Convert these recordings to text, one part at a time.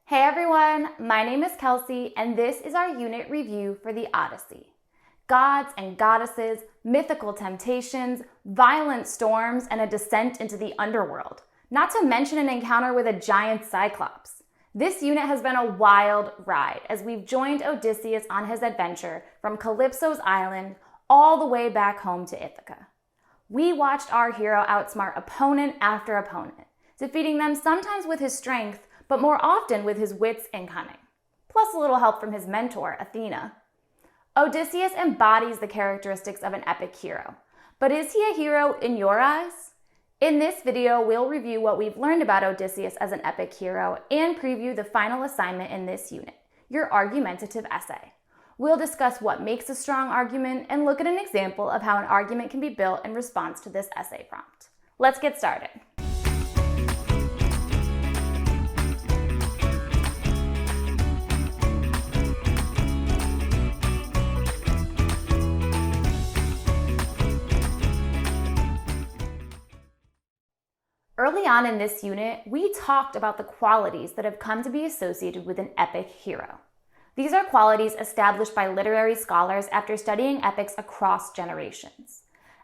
Hey everyone, my name is Kelsey, and this is our unit review for the Odyssey. Gods and goddesses, mythical temptations, violent storms, and a descent into the underworld, not to mention an encounter with a giant cyclops. This unit has been a wild ride as we've joined Odysseus on his adventure from Calypso's island all the way back home to Ithaca. We watched our hero outsmart opponent after opponent, defeating them sometimes with his strength, but more often with his wits and cunning, plus a little help from his mentor, Athena. Odysseus embodies the characteristics of an epic hero, but is he a hero in your eyes? In this video, we'll review what we've learned about Odysseus as an epic hero and preview the final assignment in this unit, your argumentative essay. We'll discuss what makes a strong argument and look at an example of how an argument can be built in response to this essay prompt. Let's get started. Early on in this unit, we talked about the qualities that have come to be associated with an epic hero. These are qualities established by literary scholars after studying epics across generations.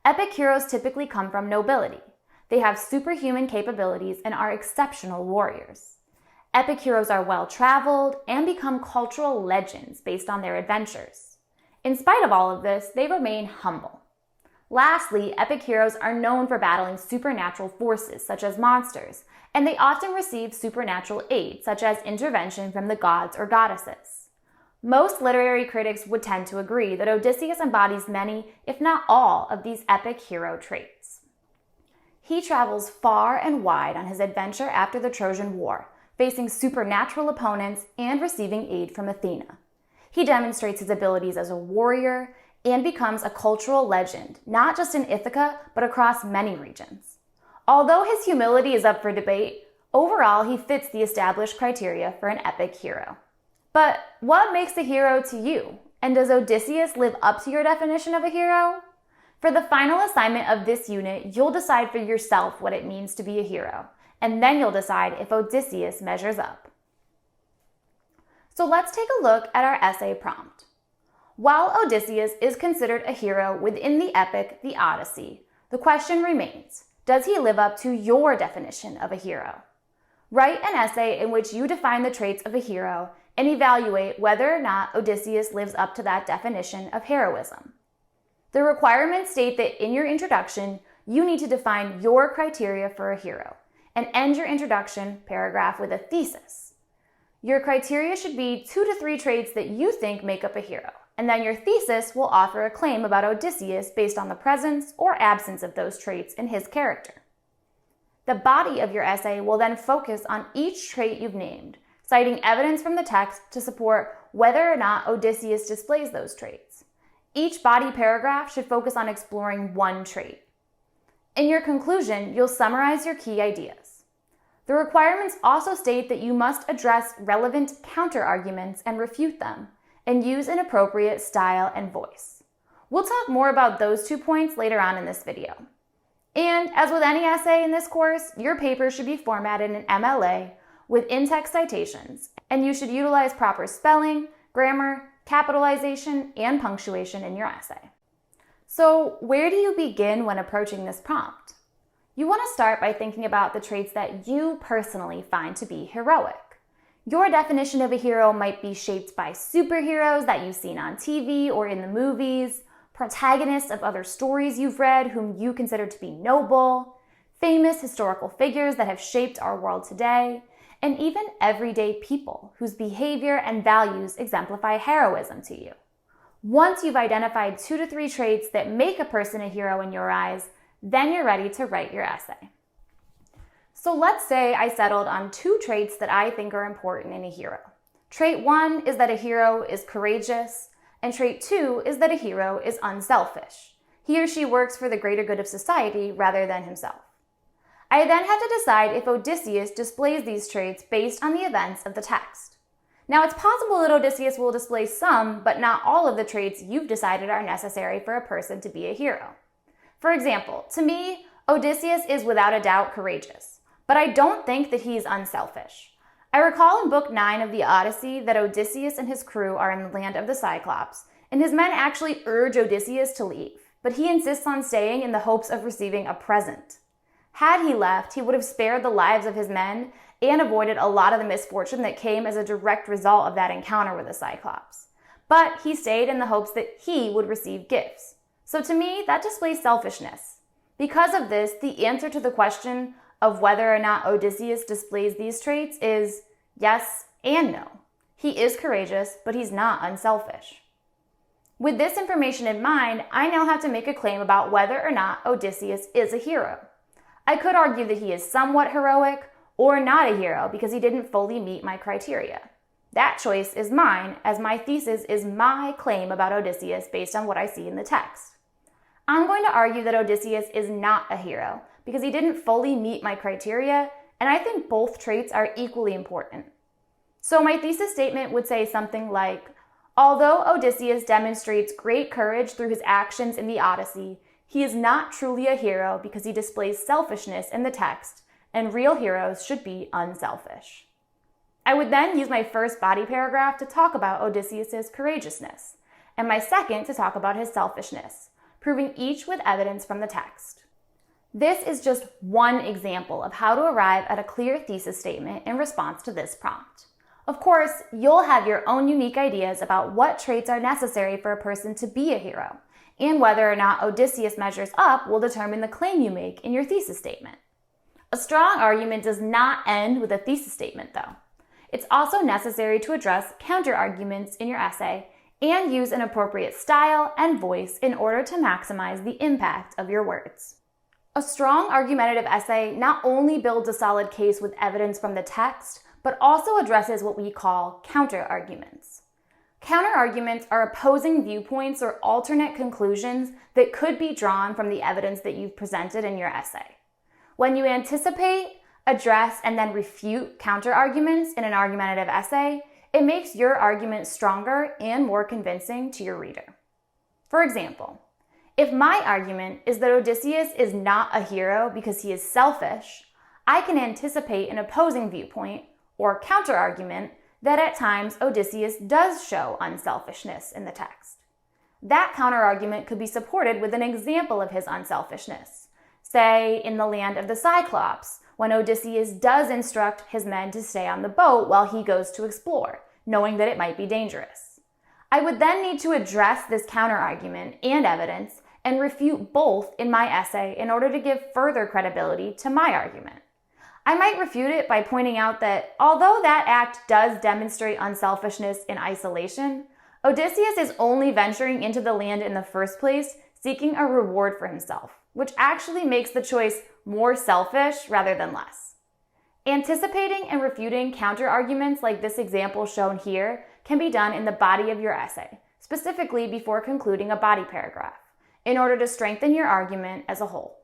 Epic heroes typically come from nobility. They have superhuman capabilities and are exceptional warriors. Epic heroes are well-traveled and become cultural legends based on their adventures. In spite of all of this, they remain humble. Lastly, epic heroes are known for battling supernatural forces, such as monsters, and they often receive supernatural aid, such as intervention from the gods or goddesses. Most literary critics would tend to agree that Odysseus embodies many, if not all, of these epic hero traits. He travels far and wide on his adventure after the Trojan War, facing supernatural opponents and receiving aid from Athena. He demonstrates his abilities as a warrior and becomes a cultural legend, not just in Ithaca, but across many regions. Although his humility is up for debate, overall he fits the established criteria for an epic hero. But what makes a hero to you? And does Odysseus live up to your definition of a hero? For the final assignment of this unit, you'll decide for yourself what it means to be a hero, and then you'll decide if Odysseus measures up. So let's take a look at our essay prompt. While Odysseus is considered a hero within the epic, the Odyssey, the question remains, does he live up to your definition of a hero? Write an essay in which you define the traits of a hero and evaluate whether or not Odysseus lives up to that definition of heroism. The requirements state that in your introduction, you need to define your criteria for a hero and end your introduction paragraph with a thesis. Your criteria should be 2 to 3 traits that you think make up a hero. And then your thesis will offer a claim about Odysseus based on the presence or absence of those traits in his character. The body of your essay will then focus on each trait you've named, citing evidence from the text to support whether or not Odysseus displays those traits. Each body paragraph should focus on exploring one trait. In your conclusion, you'll summarize your key ideas. The requirements also state that you must address relevant counter-arguments and refute them, and use an appropriate style and voice. We'll talk more about those 2 points later on in this video. And as with any essay in this course, your paper should be formatted in MLA with in-text citations, and you should utilize proper spelling, grammar, capitalization, and punctuation in your essay. So where do you begin when approaching this prompt? You want to start by thinking about the traits that you personally find to be heroic. Your definition of a hero might be shaped by superheroes that you've seen on TV or in the movies, protagonists of other stories you've read whom you consider to be noble, famous historical figures that have shaped our world today, and even everyday people whose behavior and values exemplify heroism to you. Once you've identified 2 to 3 traits that make a person a hero in your eyes, then you're ready to write your essay. So let's say I settled on 2 traits that I think are important in a hero. Trait 1 is that a hero is courageous, and trait 2 is that a hero is unselfish. He or she works for the greater good of society rather than himself. I then have to decide if Odysseus displays these traits based on the events of the text. Now, it's possible that Odysseus will display some, but not all of the traits you've decided are necessary for a person to be a hero. For example, to me, Odysseus is without a doubt courageous, but I don't think that he's unselfish. I recall in Book 9 of the Odyssey that Odysseus and his crew are in the land of the Cyclops, and his men actually urge Odysseus to leave, but he insists on staying in the hopes of receiving a present. Had he left, he would have spared the lives of his men and avoided a lot of the misfortune that came as a direct result of that encounter with the Cyclops. But he stayed in the hopes that he would receive gifts. So to me, that displays selfishness. Because of this, the answer to the question of whether or not Odysseus displays these traits is yes and no. He is courageous, but he's not unselfish. With this information in mind, I now have to make a claim about whether or not Odysseus is a hero. I could argue that he is somewhat heroic or not a hero because he didn't fully meet my criteria. That choice is mine, as my thesis is my claim about Odysseus based on what I see in the text. I'm going to argue that Odysseus is not a hero because he didn't fully meet my criteria, and I think both traits are equally important. So my thesis statement would say something like, although Odysseus demonstrates great courage through his actions in the Odyssey, he is not truly a hero because he displays selfishness in the text, and real heroes should be unselfish. I would then use my first body paragraph to talk about Odysseus' courageousness, and my second to talk about his selfishness, proving each with evidence from the text. This is just one example of how to arrive at a clear thesis statement in response to this prompt. Of course, you'll have your own unique ideas about what traits are necessary for a person to be a hero, and whether or not Odysseus measures up will determine the claim you make in your thesis statement. A strong argument does not end with a thesis statement, though. It's also necessary to address counter-arguments in your essay and use an appropriate style and voice in order to maximize the impact of your words. A strong argumentative essay not only builds a solid case with evidence from the text, but also addresses what we call counter-arguments. Counter-arguments are opposing viewpoints or alternate conclusions that could be drawn from the evidence that you've presented in your essay. When you anticipate, address, and then refute counter-arguments in an argumentative essay, it makes your argument stronger and more convincing to your reader. For example, if my argument is that Odysseus is not a hero because he is selfish, I can anticipate an opposing viewpoint or counter-argument that at times Odysseus does show unselfishness in the text. That counter-argument could be supported with an example of his unselfishness. Say, in the land of the Cyclops, when Odysseus does instruct his men to stay on the boat while he goes to explore, knowing that it might be dangerous. I would then need to address this counter-argument and evidence and refute both in my essay in order to give further credibility to my argument. I might refute it by pointing out that although that act does demonstrate unselfishness in isolation, Odysseus is only venturing into the land in the first place seeking a reward for himself, which actually makes the choice more selfish rather than less. Anticipating and refuting counter-arguments like this example shown here can be done in the body of your essay, specifically before concluding a body paragraph, in order to strengthen your argument as a whole.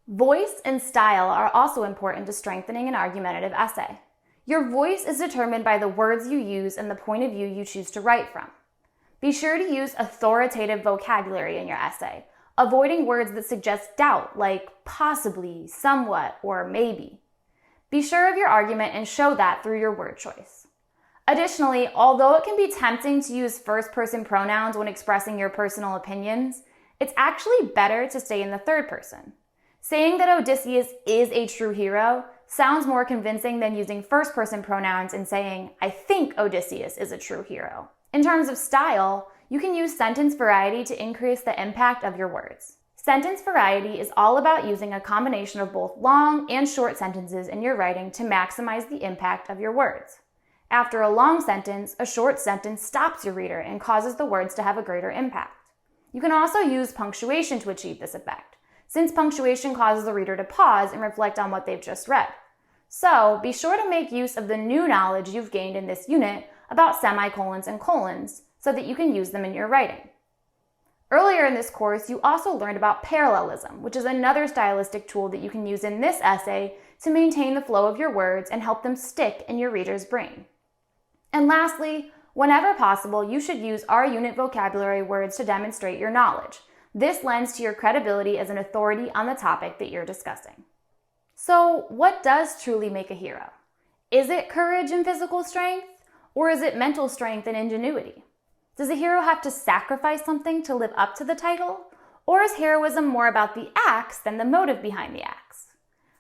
Voice and style are also important to strengthening an argumentative essay. Your voice is determined by the words you use and the point of view you choose to write from. Be sure to use authoritative vocabulary in your essay, avoiding words that suggest doubt like possibly, somewhat, or maybe. Be sure of your argument and show that through your word choice. Additionally, although it can be tempting to use first-person pronouns when expressing your personal opinions, it's actually better to stay in the third person. Saying that Odysseus is a true hero sounds more convincing than using first-person pronouns and saying, I think Odysseus is a true hero. In terms of style, you can use sentence variety to increase the impact of your words. Sentence variety is all about using a combination of both long and short sentences in your writing to maximize the impact of your words. After a long sentence, a short sentence stops your reader and causes the words to have a greater impact. You can also use punctuation to achieve this effect, since punctuation causes the reader to pause and reflect on what they've just read. So, be sure to make use of the new knowledge you've gained in this unit about semicolons and colons so that you can use them in your writing. Earlier in this course, you also learned about parallelism, which is another stylistic tool that you can use in this essay to maintain the flow of your words and help them stick in your reader's brain. And lastly, whenever possible, you should use our unit vocabulary words to demonstrate your knowledge. This lends to your credibility as an authority on the topic that you're discussing. So, what does truly make a hero? Is it courage and physical strength? Or is it mental strength and ingenuity? Does a hero have to sacrifice something to live up to the title? Or is heroism more about the acts than the motive behind the acts?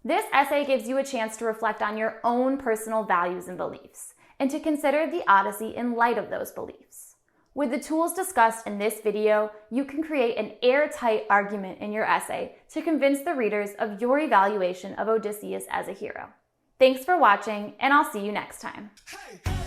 This essay gives you a chance to reflect on your own personal values and beliefs, and to consider the Odyssey in light of those beliefs. With the tools discussed in this video, you can create an airtight argument in your essay to convince the readers of your evaluation of Odysseus as a hero. Thanks for watching, and I'll see you next time. Hey.